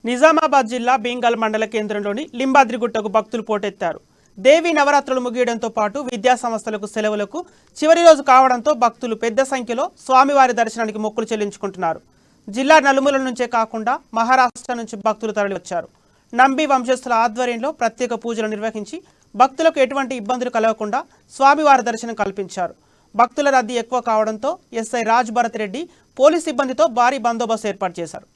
నిజామాబాద్ జిల్లా బీంగల్ మండల కేంద్రంలోని లింబాద్రిగుట్టకు భక్తులు పోటెత్తారు. దేవి నవరాత్రులు ముగియడంతో పాటు విద్యా సంస్థలకు సెలవులకు చివరి రోజు కావడంతో భక్తులు పెద్ద సంఖ్యలో స్వామివారి దర్శనానికి మొక్కులు చెల్లించుకుంటున్నారు. జిల్లా నలుమూలల నుంచే కాకుండా మహారాష్ట్ర నుంచి భక్తులు తరలివచ్చారు. నంబి వంశస్థుల ఆధ్వర్యంలో ప్రత్యేక పూజలు నిర్వహించి భక్తులకు ఎటువంటి ఇబ్బందులు కలగకుండా స్వామివారి దర్శనం కల్పించారు. భక్తుల రద్దీ ఎక్కువ కావడంతో ఎస్ఐ రాజ్ భరత్ రెడ్డి పోలీస్ సిబ్బందితో భారీ బందోబస్తు ఏర్పాటు చేశారు.